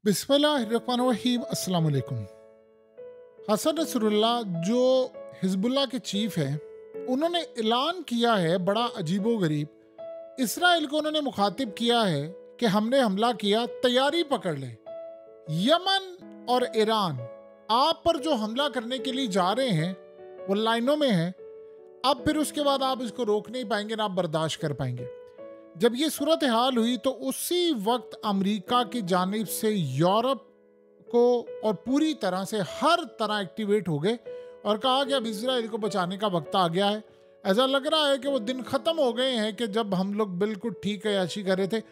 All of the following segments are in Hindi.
बिस्मिल्लाहिर्रहमानिर्रहीम अस्सलाम वालेकुम। हसन नसरुल्लाह जो हिजबुल्लाह के चीफ हैं, उन्होंने ऐलान किया है बड़ा अजीबोगरीब। इसराइल को उन्होंने मुखातिब किया है कि हमने हमला किया, तैयारी पकड़ ले। यमन और ईरान आप पर जो हमला करने के लिए जा रहे हैं वो लाइनों में हैं। अब फिर उसके बाद आप इसको रोक नहीं पाएंगे, ना आप बर्दाश्त कर पाएंगे। जब ये सूरत हाल हुई तो उसी वक्त अमेरिका की जानिब से यूरोप को और पूरी तरह से हर तरह एक्टिवेट हो गए और कहा कि अब इसराइल को बचाने का वक्त आ गया है। ऐसा लग रहा है कि वो दिन ख़त्म हो गए हैं कि जब हम लोग बिल्कुल ठीक अयाशी कर रहे थे।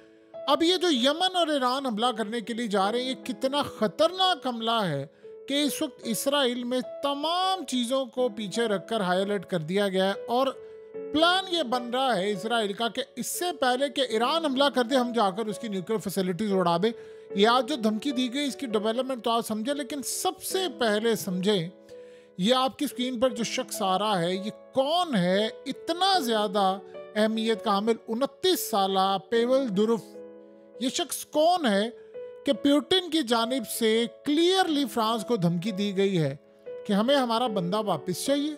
अब ये जो यमन और ईरान हमला करने के लिए जा रहे हैं, ये कितना ख़तरनाक हमला है कि इस वक्त इसराइल में तमाम चीज़ों को पीछे रखकर हाई अलर्ट कर दिया गया है। और प्लान ये बन रहा है इसराइल का कि इससे पहले कि ईरान हमला कर दे, हम जाकर उसकी न्यूक्लियर फैसिलिटीज उड़ा दे। ये आज जो धमकी दी गई, इसकी डेवलपमेंट तो आप समझे, लेकिन सबसे पहले समझे ये आपकी स्क्रीन पर जो शख्स आ रहा है, ये कौन है? इतना ज्यादा अहमियत का हामिल 29 साला पेवल दुरुफ, ये शख्स कौन है कि पुतिन की जानिब से क्लियरली फ्रांस को धमकी दी गई है कि हमें हमारा बंदा वापस चाहिए,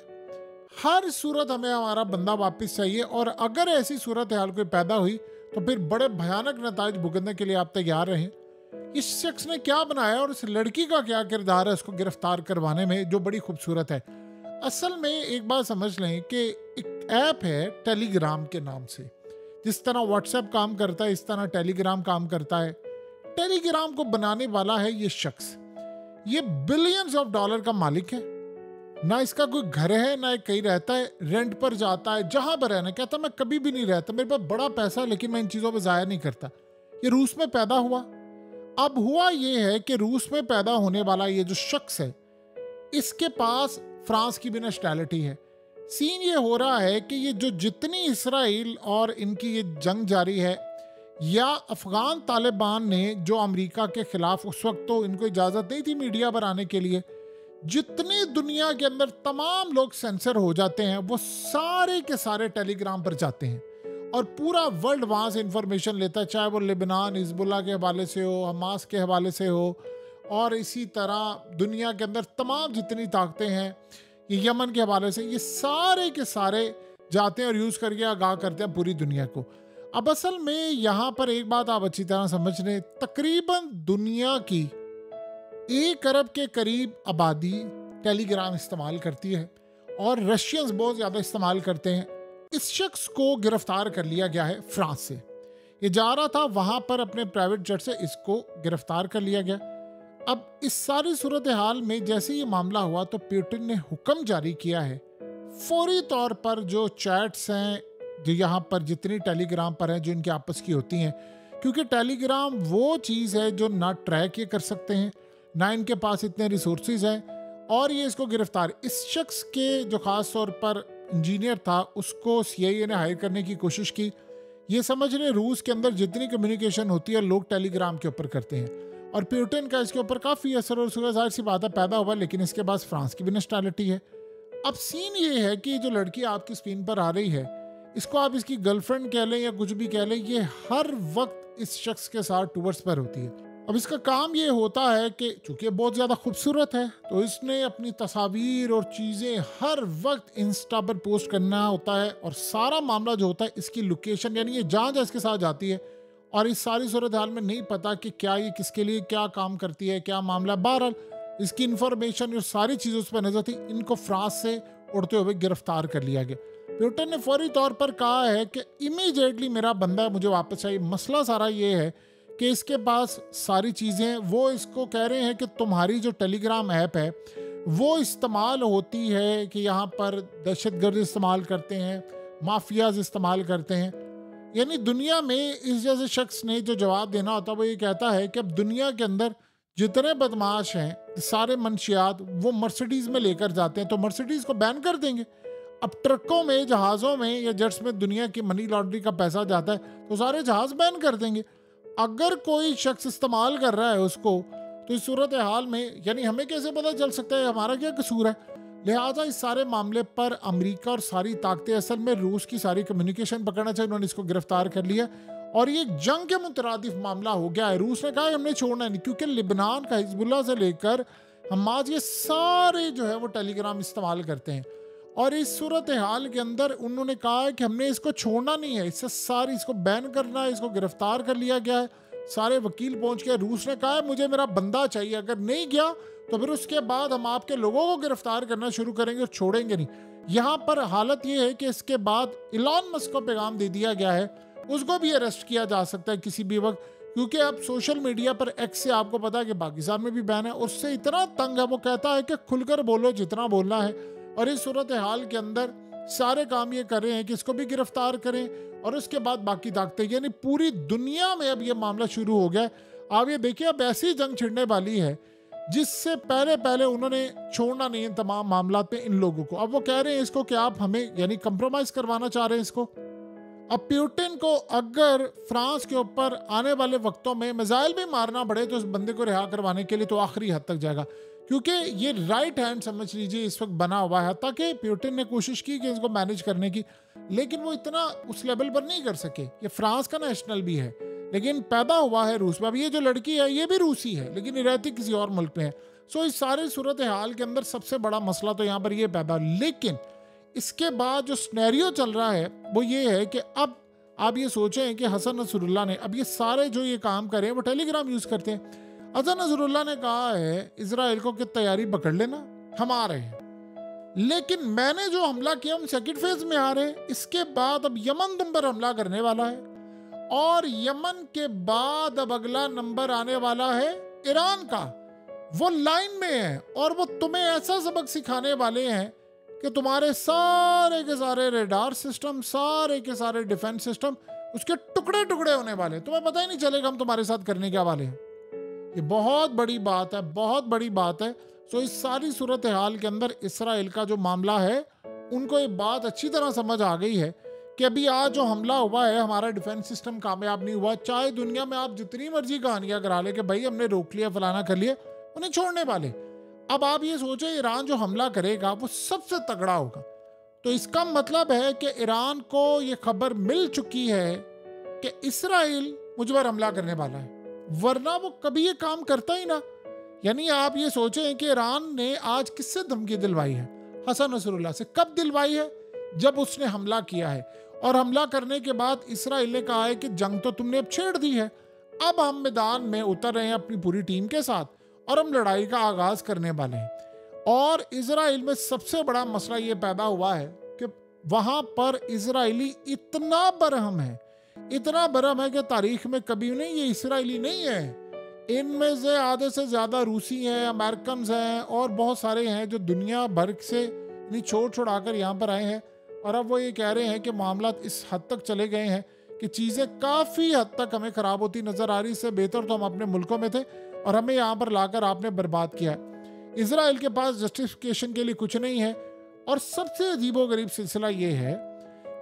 हर सूरत हमें हमारा बंदा वापस चाहिए। और अगर ऐसी सूरत हाल कोई पैदा हुई तो फिर बड़े भयानक नताज भुगतने के लिए आप तैयार रहें। इस शख्स ने क्या बनाया और इस लड़की का क्या किरदार है उसको गिरफ्तार करवाने में, जो बड़ी खूबसूरत है। असल में एक बात समझ लें कि एक ऐप है टेलीग्राम के नाम से। जिस तरह व्हाट्सएप काम करता है, इस तरह टेलीग्राम काम करता है। टेलीग्राम को बनाने वाला है ये शख्स। ये बिलियंस ऑफ डॉलर का मालिक है। ना इसका कोई घर है, ना कहीं रहता है, रेंट पर जाता है, जहां पर रहना। कहता मैं कभी भी नहीं रहता, मेरे पास बड़ा पैसा है लेकिन मैं इन चीज़ों पर ज़ाया नहीं करता। ये रूस में पैदा हुआ। अब हुआ ये है कि रूस में पैदा होने वाला ये जो शख्स है, इसके पास फ्रांस की भी नेशनैलिटी है। सीन ये हो रहा है कि ये जो जितनी इसराइल और इनकी ये जंग जारी है, या अफगान तालिबान ने जो अमेरिका के खिलाफ, उस वक्त तो इनको इजाज़त नहीं थी मीडिया पर आने के लिए, जितनी दुनिया के अंदर तमाम लोग सेंसर हो जाते हैं वो सारे के सारे टेलीग्राम पर जाते हैं और पूरा वर्ल्ड वहाँ से इंफॉर्मेशन लेता है, चाहे वो लेबनान हिजबुल्लाह के हवाले से हो, हमास के हवाले से हो, और इसी तरह दुनिया के अंदर तमाम जितनी ताकतें हैं, ये यमन के हवाले से, ये सारे के सारे जाते हैं और यूज़ करके आगाह करते हैं पूरी दुनिया को। अब असल में यहाँ पर एक बात आप अच्छी तरह समझ लें, तकरीबन दुनिया की 1 अरब के करीब आबादी टेलीग्राम इस्तेमाल करती है और रशियंस बहुत ज़्यादा इस्तेमाल करते हैं। इस शख्स को गिरफ्तार कर लिया गया है फ्रांस से। ये जा रहा था वहाँ पर अपने प्राइवेट जेट से, इसको गिरफ्तार कर लिया गया। अब इस सारी सूरत हाल में जैसे ये मामला हुआ तो पुतिन ने हुक्म जारी किया है फौरी तौर पर जो चैट्स हैं, जो यहाँ पर जितनी टेलीग्राम पर हैं, जो इनकी आपस की होती हैं, क्योंकि टेलीग्राम वो चीज़ है जो ना ट्रैक ये कर सकते हैं, ना इनके पास इतने रिसोर्सेज हैं, और ये इसको गिरफ्तार, इस शख्स के जो ख़ास तौर पर इंजीनियर था उसको CIA ने हायर करने की कोशिश की। ये समझ रहे रूस के अंदर जितनी कम्युनिकेशन होती है लोग टेलीग्राम के ऊपर करते हैं, और पुतिन का इसके ऊपर काफ़ी असर और जाहिर सी बात है पैदा हुआ, लेकिन इसके पास फ्रांस की भी नेशनैलिटी है। अब सीन ये है कि जो लड़की आपकी स्क्रीन पर आ रही है, इसको आप इसकी गर्लफ्रेंड कह लें या कुछ भी कह लें, ये हर वक्त इस शख्स के साथ टूवर्स पर होती है। अब इसका काम ये होता है कि चूंकि बहुत ज़्यादा खूबसूरत है तो इसने अपनी तस्वीर और चीज़ें हर वक्त इंस्टा पर पोस्ट करना होता है, और सारा मामला जो होता है इसकी लोकेशन, यानी ये जहाँ जहाँ इसके साथ जाती है, और इस सारी सूरत हाल में नहीं पता कि क्या ये किसके लिए क्या काम करती है, क्या मामला। बहरहाल इसकी इंफॉर्मेशन और सारी चीज़ें उस पर नजर थी। इनको फ्रांस से उड़ते हुए गिरफ्तार कर लिया गया। पुतिन ने फौरी तौर पर कहा है कि इमीडिएटली मेरा बंदा मुझे वापस चाहिए। मसला सारा ये है कि इसके पास सारी चीज़ें, वो इसको कह रहे हैं कि तुम्हारी जो टेलीग्राम ऐप है वो इस्तेमाल होती है कि यहाँ पर दहशतगर्द इस्तेमाल करते हैं, माफियाज इस्तेमाल करते हैं। यानी दुनिया में इस जैसे शख्स ने जो जवाब देना होता है वो ये कहता है कि अब दुनिया के अंदर जितने बदमाश हैं, सारे मंशियात वो मर्सिडीज़ में लेकर जाते हैं, तो मर्सिडीज़ को बैन कर देंगे। अब ट्रकों में, जहाज़ों में या जेट्स में दुनिया की मनी लॉन्ड्री का पैसा जाता है तो सारे जहाज़ बैन कर देंगे। अगर कोई शख्स इस्तेमाल कर रहा है उसको, तो इस सूरत हाल में यानी हमें कैसे पता चल सकता है हमारा क्या कसूर है? लिहाजा इस सारे मामले पर अमेरिका और सारी ताकतें, असल में रूस की सारी कम्युनिकेशन पकड़ना चाहिए, उन्होंने इसको गिरफ्तार कर लिया और ये जंग के मुतरादिफ मामला हो गया है। रूस ने कहा है हमने छोड़ना नहीं, क्योंकि लिबनान का हिजबुल्लाह से लेकर हमास ये सारे जो है वो टेलीग्राम इस्तेमाल करते हैं। और इस सूरत हाल के अंदर उन्होंने कहा है कि हमने इसको छोड़ना नहीं है, इससे सारी इसको बैन करना है, इसको गिरफ्तार कर लिया गया है, सारे वकील पहुंच गए। रूस ने कहा है मुझे मेरा बंदा चाहिए, अगर नहीं गया तो फिर उसके बाद हम आपके लोगों को गिरफ्तार करना शुरू करेंगे और छोड़ेंगे नहीं। यहाँ पर हालत ये है कि इसके बाद इलॉन मस्क को पैगाम दे दिया गया है, उसको भी अरेस्ट किया जा सकता है किसी भी वक्त, क्योंकि अब सोशल मीडिया पर एक्स से आपको पता है कि पाकिस्तान में भी बैन है, उससे इतना तंग है, वो कहता है कि खुलकर बोलो जितना बोलना है। और इस सूरत हाल के अंदर सारे काम ये कर रहे हैं कि इसको भी गिरफ्तार करें और उसके बाद बाकी ताकतें, यानी पूरी दुनिया में अब ये मामला शुरू हो गया है। आप ये देखिए अब ऐसी जंग छिड़ने वाली है जिससे पहले पहले उन्होंने छोड़ना नहीं है तमाम मामला में इन लोगों को। अब वो कह रहे हैं इसको कि आप हमें यानी कंप्रोमाइज करवाना चाह रहे हैं इसको। अब प्यूटिन को अगर फ्रांस के ऊपर आने वाले वक्तों में मिसाइल भी मारना पड़े तो उस बंदे को रिहा करवाने के लिए तो आखिरी हद तक जाएगा, क्योंकि ये राइट हैंड समझ लीजिए इस वक्त बना हुआ है। ताकि प्यूटिन ने कोशिश की कि इसको मैनेज करने की, लेकिन वो इतना उस लेवल पर नहीं कर सके। ये फ्रांस का नेशनल भी है लेकिन पैदा हुआ है रूस में। अब ये जो लड़की है ये भी रूसी है लेकिन ये रहती किसी और मुल्क में है। सो इस सारे सूरत हाल के अंदर सबसे बड़ा मसला तो यहाँ पर ये पैदा, लेकिन इसके बाद जो स्नैरियो चल रहा है वो ये है कि अब आप ये सोचें कि हसन नसरुल्लाह ने अब ये सारे जो ये काम कर रहे हैं वो टेलीग्राम यूज करते हैं। हसन नसरुल्लाह ने कहा है इजराइल को कि तैयारी पकड़ लेना, हम आ रहे हैं, लेकिन मैंने जो हमला किया हम सेकंड फेज में आ रहे हैं। इसके बाद अब यमन तुम पर हमला करने वाला है और यमन के बाद अब अगला नंबर आने वाला है ईरान का। वो लाइन में है और वो तुम्हें ऐसा सबक सिखाने वाले हैं कि तुम्हारे सारे के सारे रेडार सिस्टम, सारे के सारे डिफेंस सिस्टम उसके टुकड़े टुकड़े होने वाले, तुम्हें पता ही नहीं चलेगा हम तुम्हारे साथ करने क्या वाले हैं। ये बहुत बड़ी बात है, बहुत बड़ी बात है। सो इस सारी सूरत हाल के अंदर इसराइल का जो मामला है उनको ये बात अच्छी तरह समझ आ गई है कि अभी आज जो हमला हुआ है हमारा डिफेंस सिस्टम कामयाब नहीं हुआ, चाहे दुनिया में आप जितनी मर्जी कहानियां करा ले कि भाई हमने रोक लिया फलाना कर लिया, उन्हें छोड़ने वाले। अब आप ये सोचें ईरान जो हमला करेगा वो सबसे तगड़ा होगा, तो इसका मतलब है कि ईरान को ये खबर मिल चुकी है कि इसराइल मुझ पर हमला करने वाला है, वरना वो कभी ये काम करता ही ना। यानी आप ये सोचें कि ईरान ने आज किससे धमकी दिलवाई है? हसन नसरुल्लाह से। कब दिलवाई है? जब उसने हमला किया है। और हमला करने के बाद इसराइल ने कहा है कि जंग तो तुमने अब छेड़ दी है, अब हम मैदान में उतर रहे हैं अपनी पूरी टीम के साथ और हम लड़ाई का आगाज करने वाले हैं। और इसराइल में सबसे बड़ा मसला ये पैदा हुआ है कि वहां पर इसराइली इतना बरहम है, इतना बरहम है कि तारीख में कभी नहीं, ये इसराइली नहीं है, इनमें से आधे से ज्यादा रूसी हैं, अमेरिकन हैं और बहुत सारे हैं जो दुनिया भर से छोड़ छुड़ाकर यहाँ पर आए हैं। और अब वो ये कह रहे हैं कि मामला इस हद तक चले गए हैं कि चीज़ें काफ़ी हद तक हमें ख़राब होती नज़र आ रही, इससे बेहतर तो हम अपने मुल्कों में थे और हमें यहाँ पर लाकर आपने बर्बाद किया। इसराइल के पास जस्टिफिकेशन के लिए कुछ नहीं है। और सबसे अजीबोगरीब सिलसिला ये है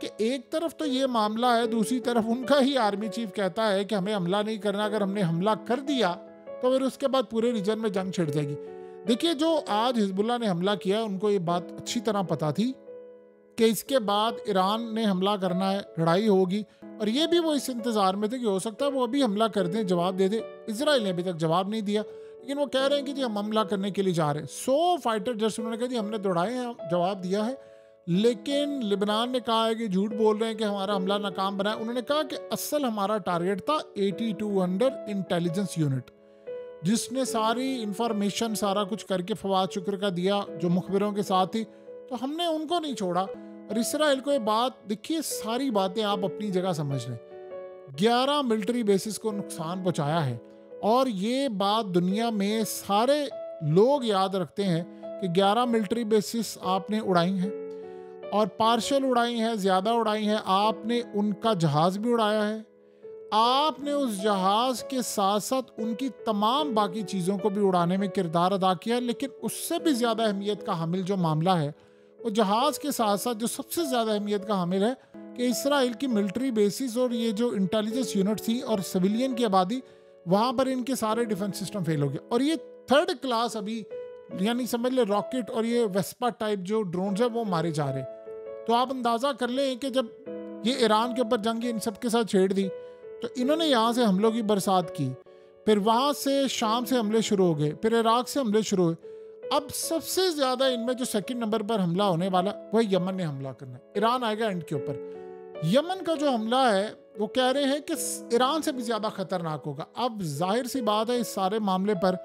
कि एक तरफ तो ये मामला है, दूसरी तरफ उनका ही आर्मी चीफ कहता है कि हमें हमला नहीं करना, अगर हमने हमला कर दिया तो फिर उसके बाद पूरे रीजन में जंग छिड़ जाएगी। देखिए जो आज हिजबुल्लाह ने हमला किया उनको ये बात अच्छी तरह पता थी कि इसके बाद ईरान ने हमला करना है, लड़ाई होगी, और ये भी वो इस इंतज़ार में थे कि हो सकता है वो अभी हमला कर दें, जवाब दे दे। इसराइल ने अभी तक जवाब नहीं दिया, लेकिन वो कह रहे हैं कि जी हम हमला करने के लिए जा रहे हैं। 100 फाइटर जेट्स उन्होंने कहा जी हमने दौड़ाए हैं, जवाब दिया है। लेकिन लिबनान ने कहा है कि झूठ बोल रहे हैं कि हमारा हमला नाकाम बना है। उन्होंने कहा कि असल हमारा टारगेट था 8200 इंटेलिजेंस यूनिट, जिसने सारी इंफॉर्मेशन सारा कुछ करके फवाद शुक्र का दिया जो मुखबिरों के साथ थी, तो हमने उनको नहीं छोड़ा। और इसराइल को ये बात देखिए, सारी बातें आप अपनी जगह समझ लें, 11 मिलिट्री बेसिस को नुकसान पहुंचाया है। और ये बात दुनिया में सारे लोग याद रखते हैं कि 11 मिलिट्री बेसिस आपने उड़ाई हैं और पार्शल उड़ाई हैं, ज़्यादा उड़ाई हैं। आपने उनका जहाज़ भी उड़ाया है, आपने उस जहाज़ के साथ साथ उनकी तमाम बाकी चीज़ों को भी उड़ाने में किरदार अदा किया। लेकिन उससे भी ज़्यादा अहमियत का हामिल जो मामला है वो जहाज़ के साथ साथ जो सबसे ज़्यादा अहमियत का हामिल है कि इसराइल की मिलिट्री बेसिस और ये जो इंटेलिजेंस यूनिट थी और सिविलियन की आबादी, वहाँ पर इनके सारे डिफेंस सिस्टम फेल हो गए। और ये थर्ड क्लास अभी यानी समझ ले रॉकेट और ये वेस्पा टाइप जो ड्रोन्स है वो मारे जा रहे। तो आप अंदाज़ा कर लें कि जब ये ईरान के ऊपर जंग इन सब के साथ छेड़ दी तो इन्होंने यहाँ से हमलों की बरसात की, फिर वहाँ से शाम से हमले शुरू हो गए, फिर इराक से हमले शुरू हुए। अब सबसे ज़्यादा इनमें जो सेकंड नंबर पर हमला होने वाला वह यमन ने हमला करना है। ईरान आएगा एंड के ऊपर। यमन का जो हमला है वो कह रहे हैं कि ईरान से भी ज़्यादा खतरनाक होगा। अब जाहिर सी बात है इस सारे मामले पर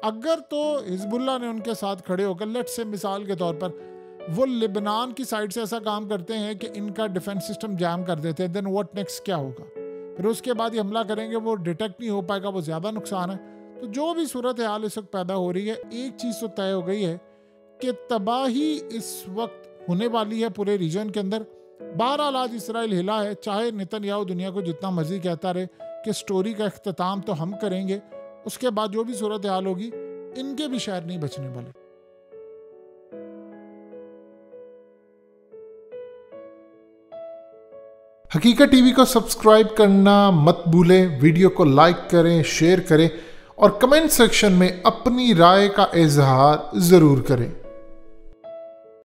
अगर तो हिजबुल्लाह ने उनके साथ खड़े होकर, लेट्स से मिसाल के तौर पर वो लिबनान की साइड से ऐसा काम करते हैं कि इनका डिफेंस सिस्टम जैम कर देते हैं, देन व्हाट नेक्स्ट क्या होगा? फिर उसके बाद ये हमला करेंगे, वो डिटेक्ट नहीं हो पाएगा, वो ज़्यादा नुकसान है। तो जो भी सूरत हाल इस वक्त पैदा हो रही है, एक चीज़ तो तय हो गई है कि तबाही इस वक्त होने वाली है पूरे रीजन के अंदर। बहरहाल आज इसराइल हिला है, चाहे नेतन्याहू दुनिया को जितना मर्जी कहता रहे कि स्टोरी का अख्ताम तो हम करेंगे, उसके बाद जो भी सूरत हाल होगी इनके भी शहर नहीं बचने वाले। हकीकत टीवी को सब्सक्राइब करना मत भूलें, वीडियो को लाइक करें, शेयर करें और कमेंट सेक्शन में अपनी राय का इजहार ज़रूर करें।